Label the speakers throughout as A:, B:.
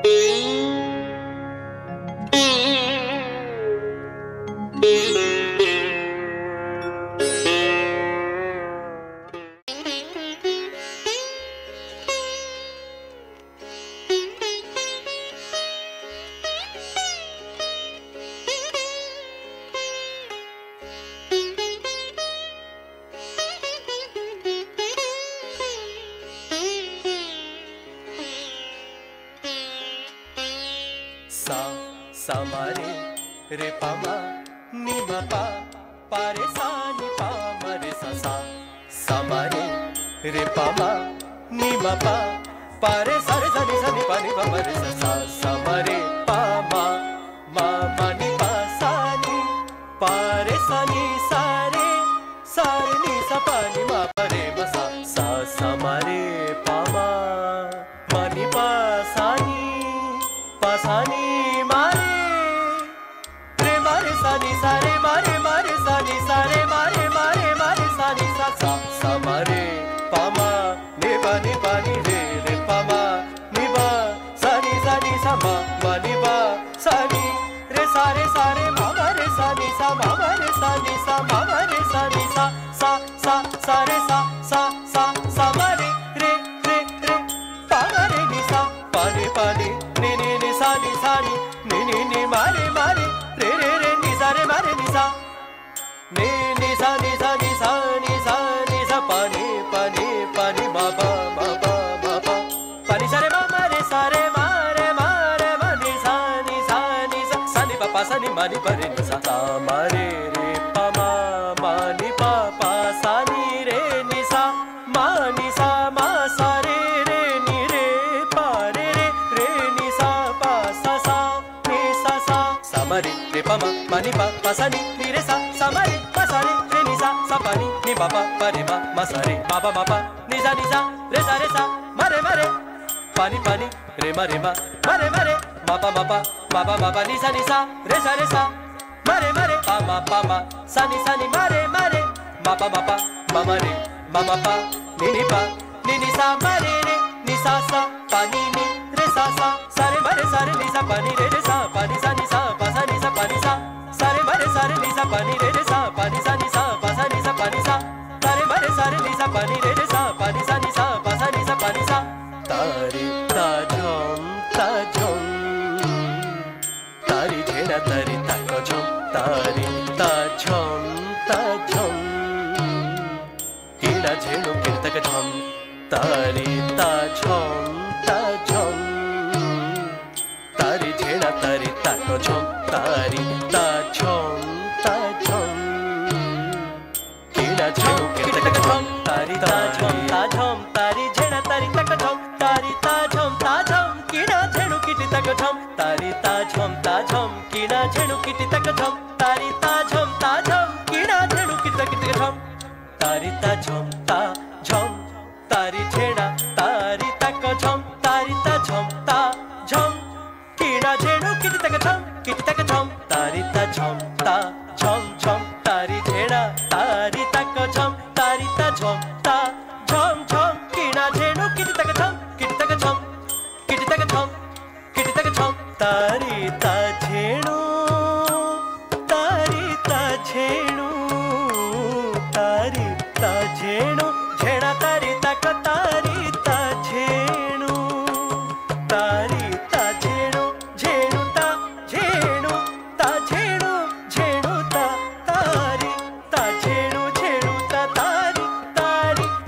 A: सा सा मा रे पा मा नी मा पा पा रे सा नी पा मा रे सा सा सा मा रे पा मा नी मा पा पा रे सा नी पा नी पा मा रे सा सा मा रे पा मा मा नी पा सा नी पा रे सा नी सा रे नी सा पा नी मा पा रे मा सा सा सा मा रे पा मा नी पा सा नी मारे रे मारे सा नी सा रे मारे मारे सा नी सा रे मारे मारे मारे सा नी सा सा सा मारे पा मा नी रे पा मा नी बा सा नी सा मा नी बा सा नी रे मा रे सा नी सा मा रे सा नी सा मा रे सा नी सा सा रे सा मा रे पा मा रे नी सा पा नी नी सा नी मारे मारे रे नी सा रे मारे नी सा नी सा पानी मा पा पानी सा रे मा रे सा रे मारे मा नी सा सा नी पा सा नी मा नी पा रे नी सा मा रे पा मा नी पा सा नी रे नी सा मा सा रे नी रे पा रे नी सा पा सा नी सा मा रे पा मा नी पा सा नी रे सा मा रे पा सा रे नी सा पा नी पा रे मा सा रे मा नी सा रे सा मा रे पानी रे मा मा रे मा पा नी सा रे सा मा रे पा मा सा नी मा रे मा मा रे मा पा नी सा मा रे नी सा पा नी रे सा रे मा रे नी सा पा नी रे सा पा नी सा पा सा नी सा रे मा रे नी सा पा नी रे सा पा नी सा पा सा नी सा रे मा रे नी सा पा नी रे सा पा नी सा पा सा तारी ता झम तारी झेड़ा तारी ताको झम तारी ता झम कीड़ा झेड़ो कीर्तक झम तारी ता झम तारी झेड़ा तारी ताको झम तारी ता झम कीड़ा झेड़ो कीर्तक झम तारी ता झम तारी झेड़ा तारी ताको झम तारी ता झम कीड़ा झेड़ो कीर्तक झम तारी ता झम कीड़ा झेड़ो कीर्तक झम तारी ता झम कीड़ा झेड़ो कीर्तक झम तारी ता झम तारी झेड़ा तारी ताको झम तारी ता झम कीड़ा झेड़ो कीर्तक झम तारी ता झम तारी झेड़ा तारी ताको झम तारी ता झम कीड़ा झेड़ो कीर्तक झम तारी ता झेड़ो झेड़ा तारी ताको तारी ता झेड़ो तारी ता झेड़ो ता झेड़ो ता तारी ता झेड़ो ता तारी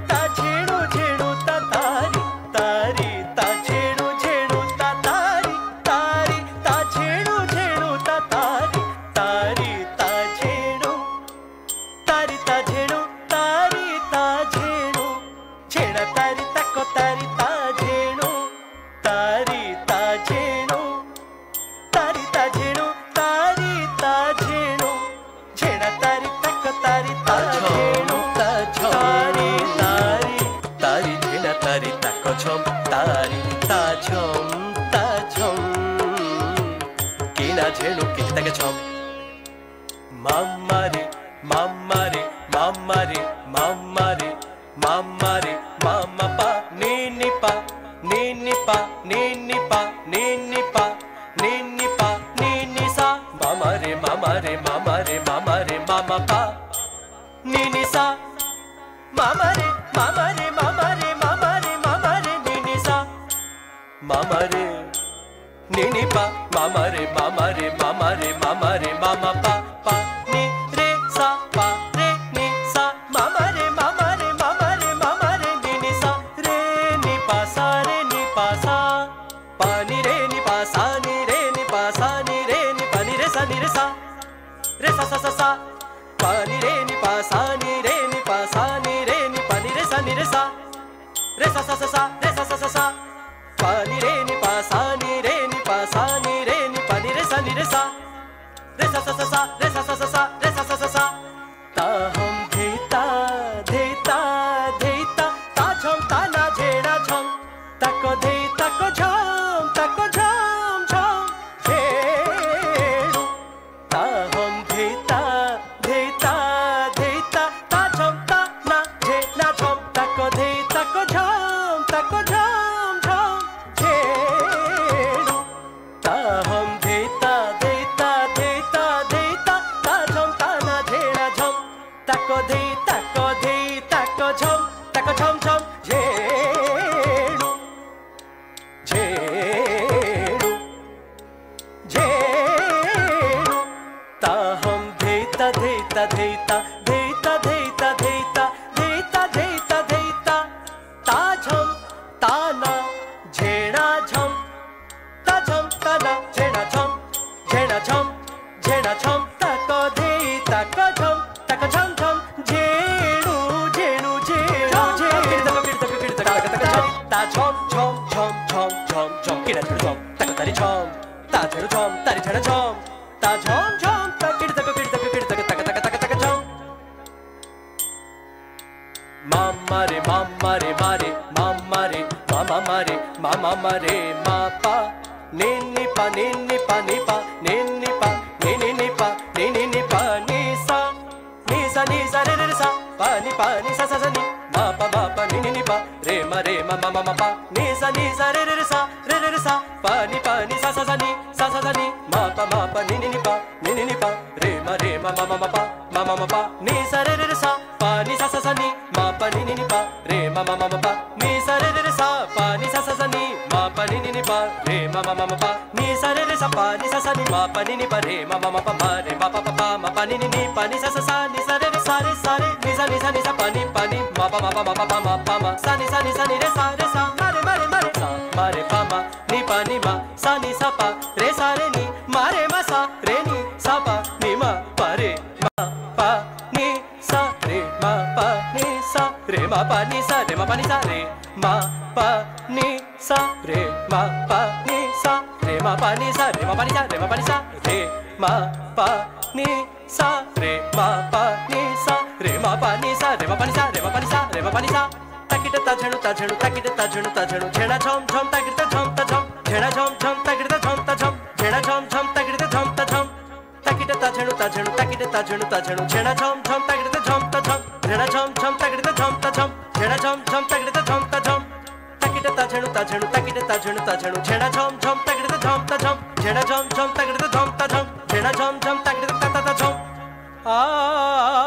A: ता झेड़ो ता तारी ता झेड़ो ता तारी ता झेड़ो ता तारी ता झेड़ो झेड़ा तारी ताको तारी ता झेड़ो तारी ता झेड़ो झेड़ा तारी ताको तारी ता झेड़ो तारी झेड़ा तारी ताको झम तारी ता झम कीड़ा झेड़ो कीर्तक झम मामा रे मामा पा नी नी पा ni ni pa ni ni pa ni ni sa mama re mama re mama re mama re mama pa ni ni sa mama re mama re mama re mama re mama re ni ni sa mama re ni ni pa mama re mama re mama re mama re mama pa pa ni re sa pa re ni sa mama re mama re mama re mama re ni ni sa re ni pa sa pa ni re ni pa sa ni re ni pa sa ni re ni pa ni re sa re sa sa sa sa pa ni re ni pa sa ni re ni pa sa ni re ni pa ni re sa re sa sa sa sa re sa sa sa sa pa ni re ni pa sa ni re ni pa sa ni re ni pa ni re sa re sa sa sa sa re sa sa sa sa re sa sa sa sa ta hum dheta dheta dheta ta chom ta na jheda chom tako dhei tako chom chom jhedu ta hum dheta dheta dheta ta chom ta na jheda chom tako dhei tako chom chom jhedu ta hum dheta dheta dheta dheta ta chom ta na jheda chom tako dhei tako chom chom jhedu jhedu jhedu ta hum dheta dheta dheta dheta dheta dheta dheta dheta dheta ta chom ta na jheda chom ta chom ta na jheda chom tako dhei tako chom chom jhedu jhedu ta chom kida chom tako tari chom ta jhedu chom tari jheda chom ta chom ta kida taka chom mama re mama re mare mama re mama mare mama mare ma pa ni ni pa ni ni pa ni pa ni ni pa ni ni pa ni ni pa ni sa re re sa pa ni sa sa ni ma pa ni ni pa re ma ma pa ni sa re re sa pa ni sa sa ni ma pa ni ni pa re ma pa pa ni sa re re sa pa ni sa ni ma pa ni ni pa re ma pa ni sa re re sa pa ni sa ni ma pa ni ni pa re ma pa ni sa re re sa pa ni sa ni ma pa ni ni pa re ma pa ma re ma pa ma pa ni ni pa ni sa ni sa re re sa re ni sa pa ni ma pa ma sa ni re sa ma re sa ma re pa ma ni ma sa ni sa pa re sa re ni ma re ma sa re ni sa pa ni ma pa re ma pa ni sa re ma pa ni sa re ma pa ni sa re ma pa ni sa re ma pa ni sa re ma pa ni sa re ma pa ni sa re ma pa ni sa re ma pa ni sa re ma pa ni sa re ma pa ni sa re ma pa ni sa re ma pa ni sa re ma pa ni sa re ma pa ni sa takita ta jhenu takita ta jhenu jhena chom takita chom jhena chom takita chom jhena chom takita chom takita ta jhenu takita ta jhenu jhena chom takita chom jhena chom takita chom jhena chom takita chom takita ta jhenu takita ta jhenu jhena chom takita chom jhena chom takita chom jhena chom takita ta chom ah